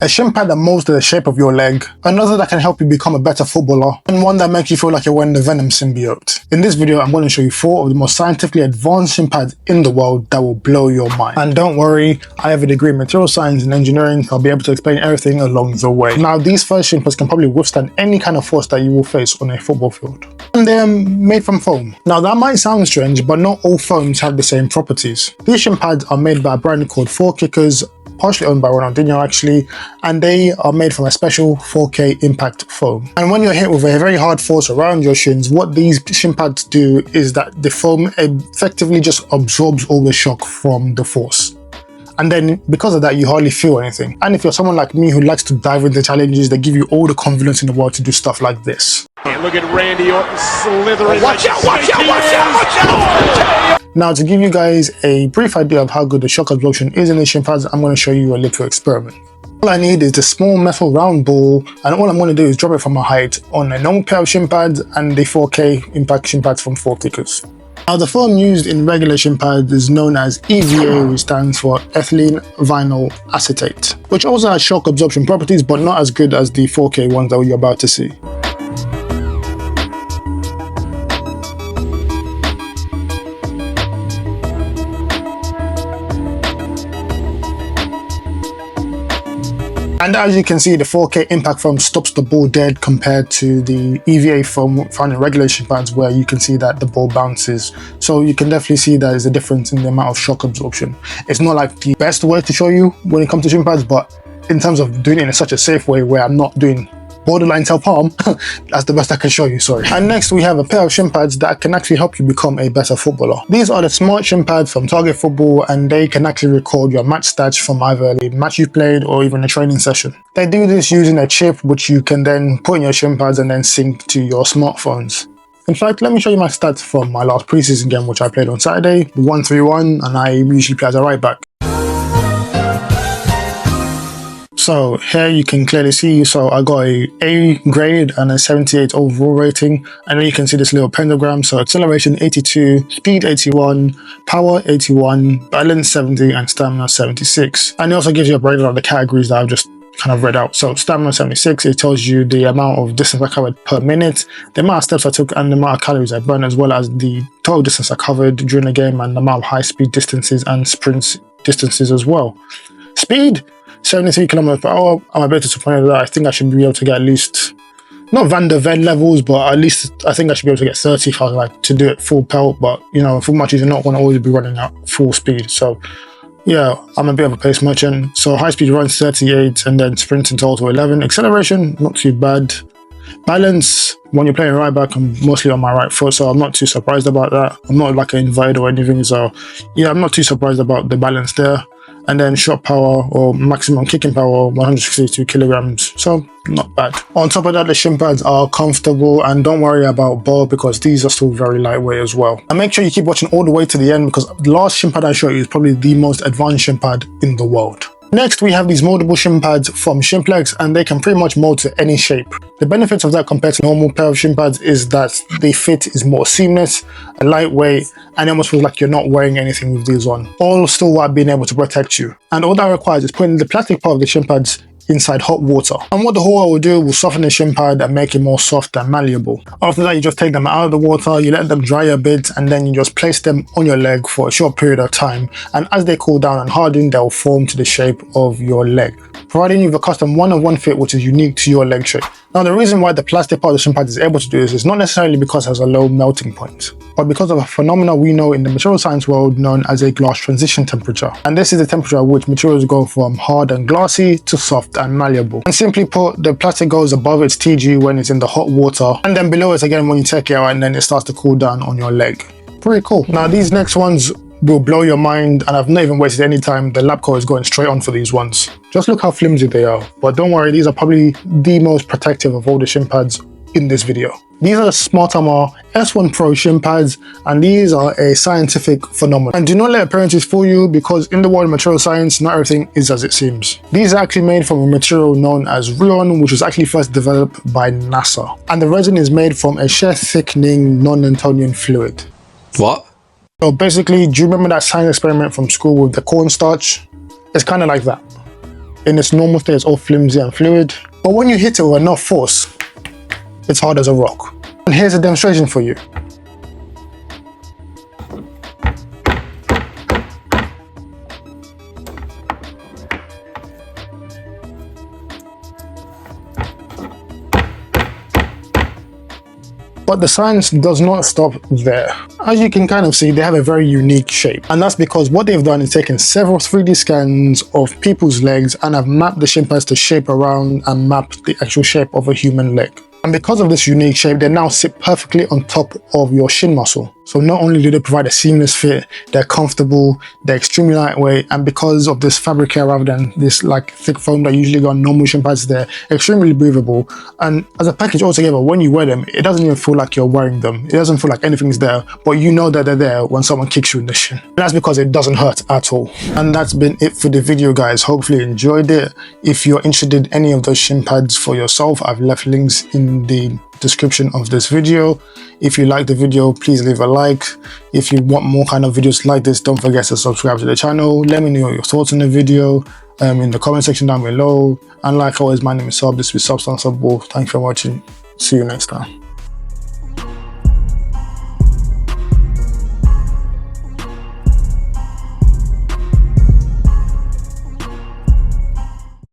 a shin pad that molds to the shape of your leg, another that can help you become a better footballer, and one that makes you feel like you're wearing the Venom symbiote. In this video, I'm going to show you 4 of the most scientifically advanced shin pads in the world that will blow your mind. And don't worry, I have a degree in material science and engineering, so I'll be able to explain everything along the way. Now, these first shin pads can probably withstand any kind of force that you will face on a football field. And they're made from foam. Now, that might sound strange, but not all foams have the same properties. These shin pads are made by a brand called 4Kickers, partially owned by Ronaldinho actually, and they are made from a special 4K impact foam. And when you're hit with a very hard force around your shins, what these shin pads do is that the foam effectively just absorbs all the shock from the force. And then because of that, you hardly feel anything. And if you're someone like me who likes to dive into challenges, they give you all the confidence in the world to do stuff like this. And look at Randy Orton slithering. Watch out, watch out, watch out, watch out! Now, to give you guys a brief idea of how good the shock absorption is in the shin pads, I'm going to show you a little experiment. All I need is a small metal round ball, and all I'm going to do is drop it from a height on a normal pair of shin pads and the 4K impact shin pads from 4Kickers. Now, the foam used in regular shin pads is known as EVA, which stands for ethylene vinyl acetate, which also has shock absorption properties, but not as good as the 4K ones that you're about to see. And as you can see, the 4K impact foam stops the ball dead compared to the EVA foam found in regular shin pads, where you can see that the ball bounces. So you can definitely see that there's a difference in the amount of shock absorption. It's not like the best way to show you when it comes to shin pads, but in terms of doing it in such a safe way where I'm not doing borderline self-harm, that's the best I can show you, sorry. And next we have a pair of shin pads that can actually help you become a better footballer. These are the smart shin pads from Target Football, and they can actually record your match stats from either the match you've played or even a training session. They do this using a chip which you can then put in your shin pads and then sync to your smartphones. In fact, let me show you my stats from my last preseason game which I played on Saturday, 1-3-1, and I usually play as a right back. So here you can clearly see, so I got A grade and a 78 overall rating, and then you can see this little pentagram. So acceleration 82, speed 81, power 81, balance 70, and stamina 76. And it also gives you a breakdown of the categories that I've just kind of read out. So stamina 76, it tells you the amount of distance I covered per minute, the amount of steps I took, and the amount of calories I burned, as well as the total distance I covered during the game and the amount of high speed distances and sprint distances as well. Speed 73 kilometers per hour. I'm a bit disappointed with that. I think I should be able to get at least, not Van der Ven levels, but at least I think I should be able to get 30 if I like to do it full pelt. But you know, full matches you're not going to always be running at full speed. So yeah, I'm a bit of a pace merchant. So high speed runs 38, and then sprint in total 11. Acceleration, not too bad. Balance, when you're playing right back, I'm mostly on my right foot, so I'm not too surprised about that. I'm not like an invalid or anything, so yeah, I'm not too surprised about the balance there. And then shot power, or maximum kicking power, 162 kilograms, so not bad. On top of that, the shin pads are comfortable, and don't worry about ball because these are still very lightweight as well. And make sure you keep watching all the way to the end, because the last shin pad I showed you is probably the most advanced shin pad in the world. Next, we have these moldable shin pads from Shinplex, and they can pretty much mold to any shape. The benefits of that compared to a normal pair of shin pads is that the fit is more seamless, lightweight, and it almost feels like you're not wearing anything with these on, all still while being able to protect you. And all that requires is putting the plastic part of the shin pads inside hot water. And what the hot water will do will soften the shin pad and make it more soft and malleable. After that, you just take them out of the water, you let them dry a bit, and then you just place them on your leg for a short period of time. And as they cool down and harden, they'll form to the shape of your leg, providing you with a custom one-of-one fit which is unique to your leg shape. Now, the reason why the plastic part of the shin pad is able to do this is not necessarily because it has a low melting point, but because of a phenomenon we know in the material science world known as a glass transition temperature. And this is the temperature at which materials go from hard and glassy to soft and malleable. And simply put, the plastic goes above its TG when it's in the hot water, and then below it again when you take it out, and then it starts to cool down on your leg. Pretty cool. Now, these next ones will blow your mind, and I've not even wasted any time. The lab coat is going straight on for these ones. Just look how flimsy they are. But don't worry, these are probably the most protective of all the shin pads in this video. These are the Smart Armor S1 Pro shin pads, and these are a scientific phenomenon. And do not let appearances fool you, because in the world of material science, not everything is as it seems. These are actually made from a material known as Rheon, which was actually first developed by NASA. And the resin is made from a shear thickening non-Newtonian fluid. What? So basically, do you remember that science experiment from school with the cornstarch? It's kind of like that. In its normal state, it's all flimsy and fluid. But when you hit it with enough force, it's hard as a rock. And here's a demonstration for you. But the science does not stop there. As you can kind of see, they have a very unique shape. And that's because what they've done is taken several 3D scans of people's legs and have mapped the Shinpads to shape around and map the actual shape of a human leg. And because of this unique shape, they now sit perfectly on top of your shin muscle. So not only do they provide a seamless fit, they're comfortable, they're extremely lightweight, and because of this fabric here rather than this like thick foam that usually go on normal shin pads, they're extremely breathable. And as a package altogether, when you wear them, it doesn't even feel like you're wearing them. It doesn't feel like anything's there, but you know that they're there when someone kicks you in the shin. And that's because it doesn't hurt at all. And that's been it for the video, guys. Hopefully you enjoyed it. If you're interested in any of those shin pads for yourself, I've left links in the description of this video. If you like the video, please leave a like. If you want more kind of videos like this, don't forget to subscribe to the channel. Let me know your thoughts on the video in the comment section down below. And like always, my name is Sub. This is Substance Sub. Thank you for watching. See you next time.